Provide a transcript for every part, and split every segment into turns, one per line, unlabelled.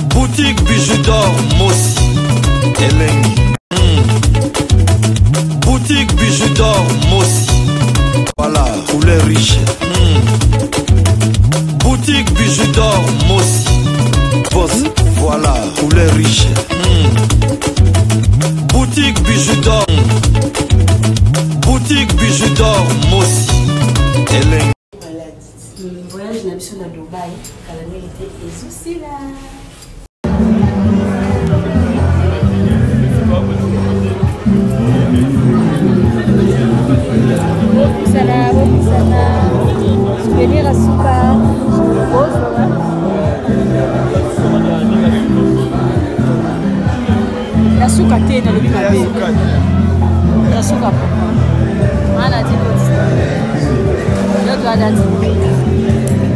Boutique Bijou d'Or Mossi Elengi. Boutique Bijou d'Or Mossi. Voilà, couleur riche. Boutique Bijou d'Or Mossi. Voilà, couleur riche. Boutique Bijou d'Or. Boutique Bijou d'Or Mossi Elengi.
Le voyage n'a pas à Dubaï, car la vérité est aussi là. Souvenir à Souka. La Souka t'es dans le bébé. La Souka papa. Mana dit je dois dire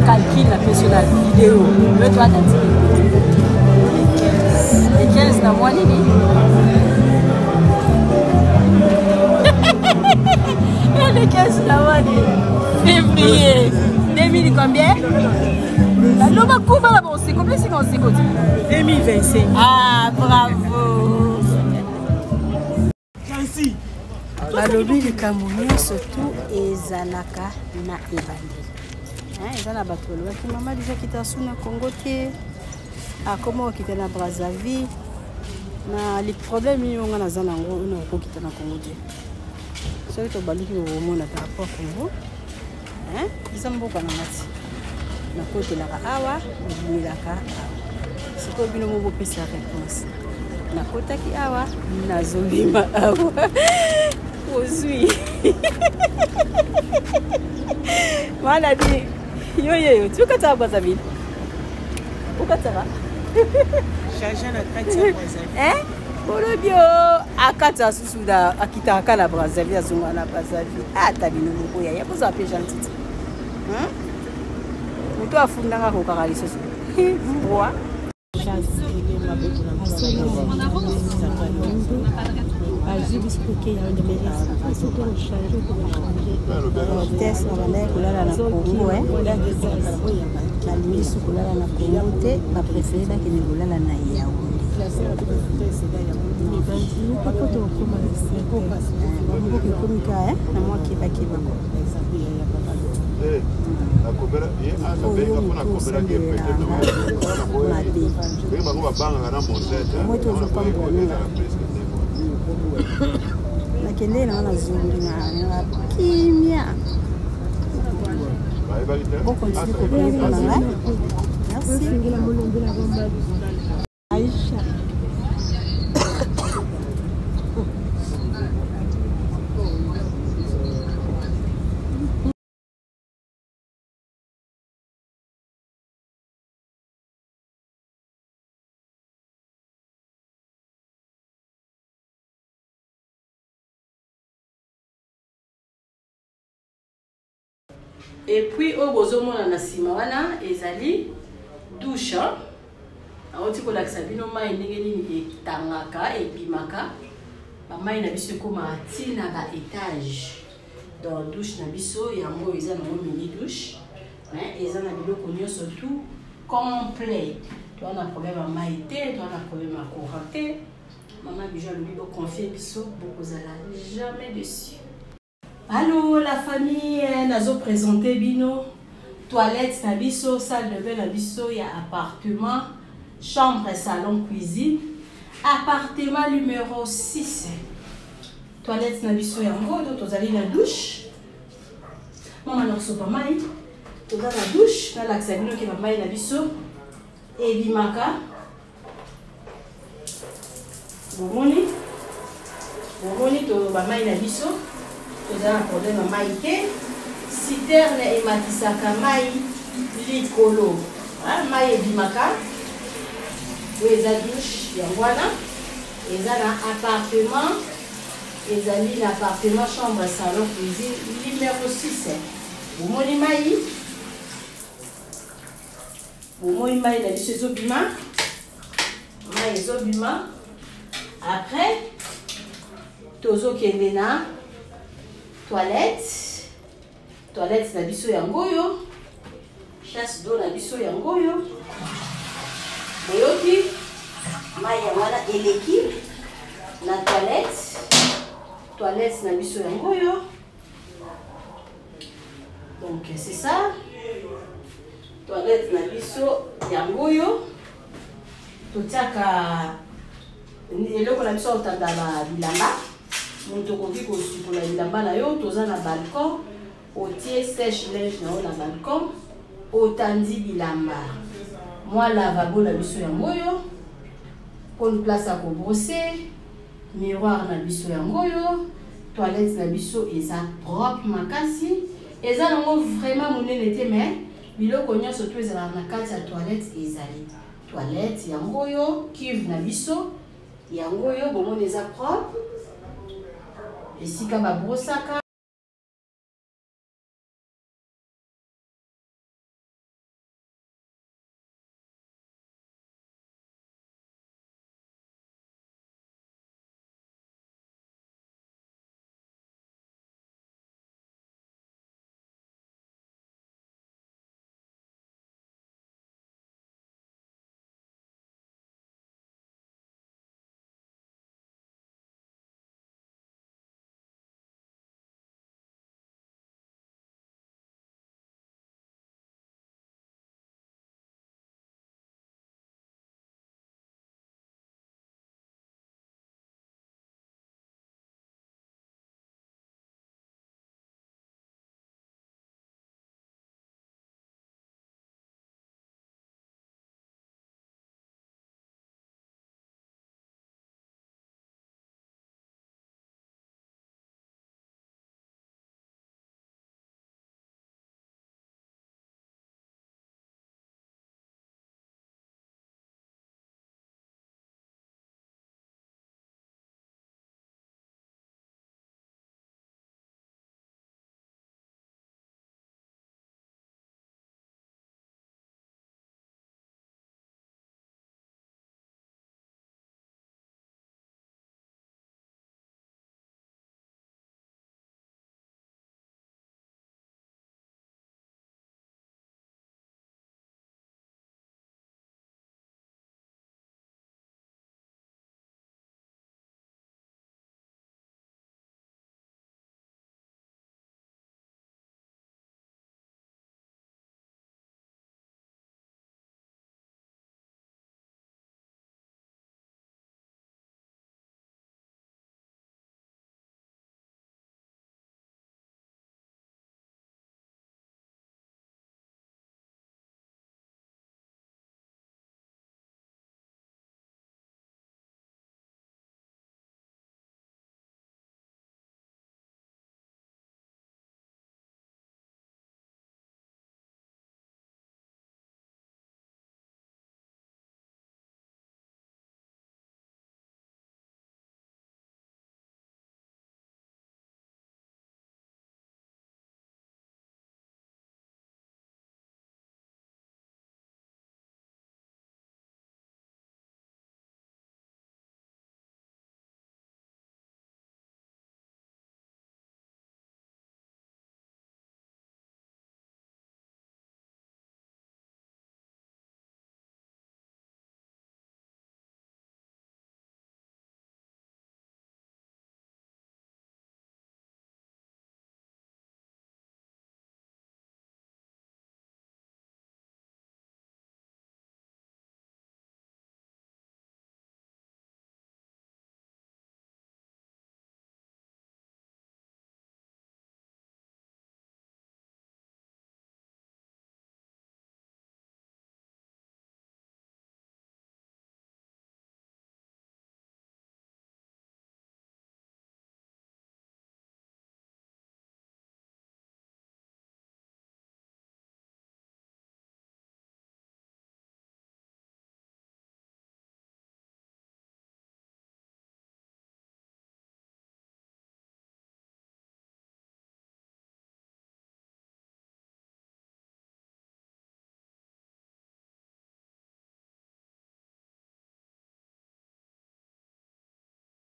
calcul la personne la vidéo. Je dois dire les 15 dans moi Lili. Les 15 dans moi février 2000 combien? Non, ma coupe là bon, c'est combien c'est quand c'est côté 2025. Ah bravo. Merci. Balobi le Cameroun surtout ezalaka na ebandi. Ezala bato lo ki mama déjà kita suna Congo te. Ah comment kita na Brazzaville. Na les problèmes yo nga na zana ngo na ko kita na Congo te. So to baluki wo mona ta rapport Congo. Izamboka na mati. Na kote la awa, na ka. Siko bino mo pesa réponse. Na kota ki awa, na zolima awa. Ozui. Mana di yo tu kata Brazzaville. Ukatara.
Chacha na kati ya Brazzaville.
Bolobio akata susuda akita akala Brazzaville azunga na Brazzaville. Ata bino mo ya poza pe gentil. Mutu afundanga ko kakaliso. Boa. Test na bana kulala na Congo na limisi kulala na Congo te ba préféré ba kene kulala na Yaoundé. Na moi qui va nakende na zungu na kimia. On continue pour payer pour la main. Merci. Aïcha. Et puis au bozomo na sima wana ezali douche. Aoti ko lakisa bino mai ndenge nini etangaka ebimaka. Ba mai na biso koma tina ba étage. Dans douche na biso yango eza na mini douche. Eza na biloko nyonso tout complet. Tu as un problème à mai te, tu as un problème à courant te. Maman Bijou lui doit confier biso beaucoup zala jamais dessus. Allô la famille, nazo présenté bino toilette na biso, salle de bain na biso, ya appartement, chambre, salon, cuisine, appartement numéro 6. Toilette na biso yango, tozali na douche. Maman norso pa mai, toza na douche, na laksa bino ke ba mai na biso ebimaka. Bomoni to ba mai na biso. Nous avons un problème à maïté. Citerne et matisaka maï likolo. Maï et bimaka. Où est la douche? Yangwana. Ils ont un appartement. Ils ont un appartement, chambre, salon, cuisine. Numéro 6. Vous m'avez maï. Vous m'avez maï la douche zobima. Maï zobima. Après, tozo kendena. Toilette na biso yangoyo. Chasse d'eau na biso yangoyo. et l'équipe, la toilette na biso yango yo. Donc c'est ça. Toilette na biso yango yo. Totiaka eloko na biso otanda ba bilamba. Moto koki ko sukola bilamba na yo, toza na balcon, otie sèche-linge na balcon, otandi bilamba. Moi lavabo na biso yango yo. Pour place à brosser, miroir na biso yango yo, toilette na biso eza propre makasi, eza nango vraiment monene te mais biloko nyonso to eza na kati ya toilette ezali. Toilette yango yo, cuve na biso yango yo bomona eza propre. Esika ba brosaka,